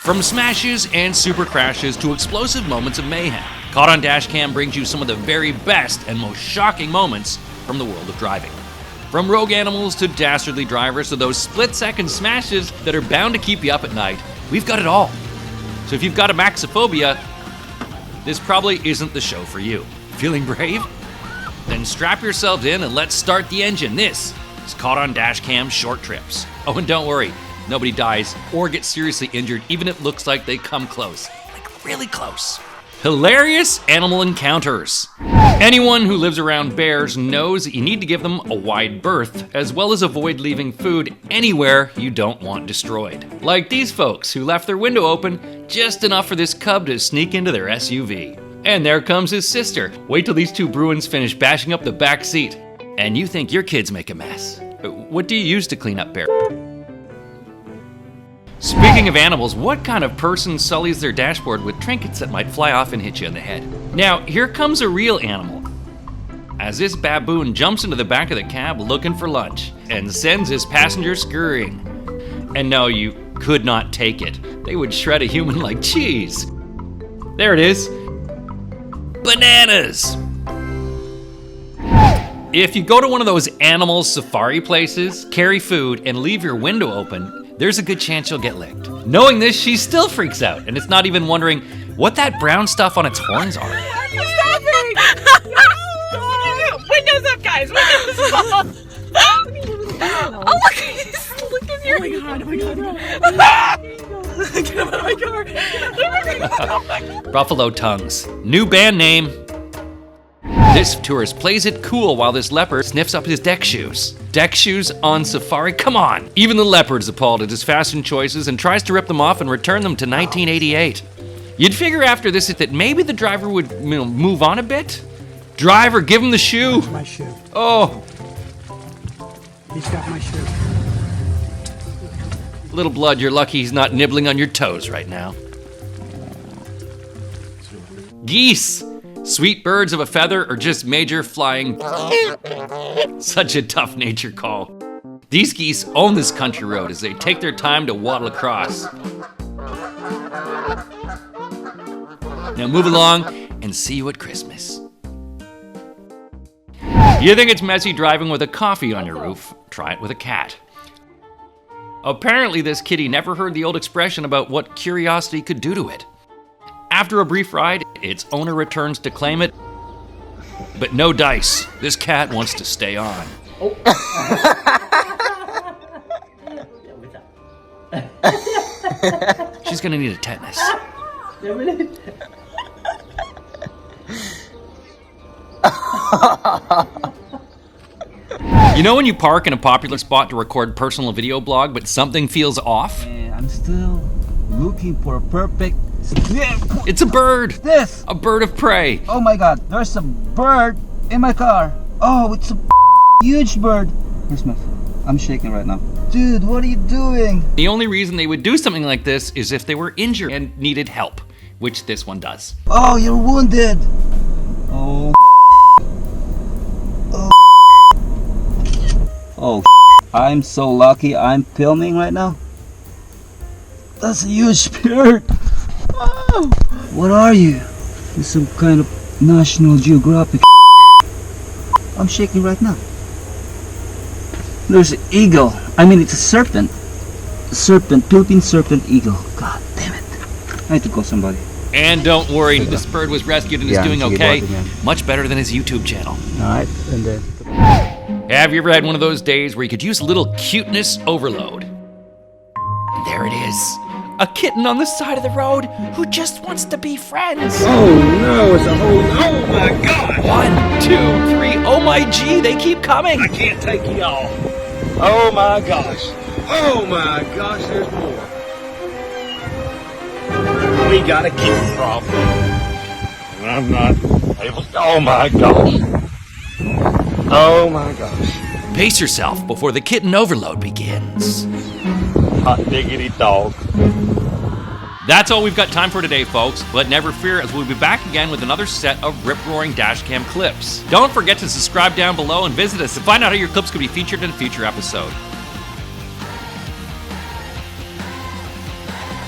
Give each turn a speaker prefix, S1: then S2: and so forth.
S1: From smashes and super crashes to explosive moments of mayhem, Caught on Dashcam brings you some of the very best and most shocking moments from the world of driving. From rogue animals to dastardly drivers to those split-second smashes that are bound to keep you up at night, we've got it all. So if you've got a maxophobia, this probably isn't the show for you. Feeling brave? Then strap yourselves in and let's start the engine. This is Caught on Dashcam Short Trips. Oh, and don't worry, nobody dies or gets seriously injured, even if it looks like they come close. Like really close. Hilarious animal encounters. Anyone who lives around bears knows that you need to give them a wide berth, as well as avoid leaving food anywhere you don't want destroyed. Like these folks who left their window open just enough for this cub to sneak into their SUV. And there comes his sister. Wait till these two Bruins finish bashing up the back seat. And you think your kids make a mess. What do you use to clean up bear? Speaking of animals, what kind of person sullies their dashboard with trinkets that might fly off and hit you in the head? Now, here comes a real animal. As this baboon jumps into the back of the cab looking for lunch and sends his passenger scurrying. And no, you could not take it. They would shred a human like cheese. There it is. Bananas! If you go to one of those animal safari places, carry food, and leave your window open, there's a good chance you'll get licked. Knowing this, she still freaks out, and it's not even wondering what that brown stuff on its horns are.
S2: Stop it! Windows up, guys! Windows up! Oh, look at your... Oh my god, Get him out of my car! Oh my god!
S1: Buffalo Tongues. New band name. This tourist plays it cool while this leopard sniffs up his deck shoes. Deck shoes on safari? Come on! Even the leopard's appalled at his fashion choices and tries to rip them off and return them to 1988. You'd figure after this that maybe the driver would move on a bit? Driver, give him the shoe!
S3: That's my shoe.
S1: Oh!
S3: He's got my shoe.
S1: Little blood, you're lucky he's not nibbling on your toes right now. Geese! Sweet birds of a feather or just major flying... Such a tough nature call. These geese own this country road as they take their time to waddle across. Now move along and see you at Christmas. You think it's messy driving with a coffee on your roof? Try it with a cat. Apparently this kitty never heard the old expression about what curiosity could do to it. After a brief ride, its owner returns to claim it, but no dice. This cat wants to stay on.
S4: Oh.
S1: She's gonna need a tetanus. You know when you park in a popular spot to record personal video blog, but something feels off?
S4: I'm still looking for a perfect...
S1: It's a bird!
S4: This!
S1: A bird of prey!
S4: Oh my god, there's a bird in my car. Oh, it's a huge bird. Where's my phone? I'm shaking right now. Dude, what are you doing?
S1: The only reason they would do something like this is if they were injured and needed help, which this one does.
S4: Oh, you're wounded. Oh. Oh. Oh. I'm so lucky I'm filming right now. That's a huge bird. Oh. What are you? It's some kind of National Geographic. I'm shaking right now. There's an eagle. I mean, it's a serpent. A serpent, Philippine serpent eagle. God damn it. I need to call somebody.
S1: And don't worry, this bird was rescued and is doing okay. Much better than his YouTube channel.
S4: Alright, and then...
S1: Have you ever had one of those days where you could use a little cuteness overload? And there it is. A kitten on the side of the road who just wants to be friends.
S3: Oh no, it's a whole... Oh my god!
S1: 1, 2, 3, oh my gee, they keep coming!
S3: I can't take you all. Oh my gosh. Oh my gosh, there's more. We got a kitten problem. And I'm not able to... Oh my gosh. Oh my gosh.
S1: Pace yourself before the kitten overload begins.
S3: Hot diggity dog.
S1: That's all we've got time for today, folks, but never fear, as we'll be back again with another set of rip-roaring dashcam clips. Don't forget to subscribe down below and visit us to find out how your clips could be featured in a future episode.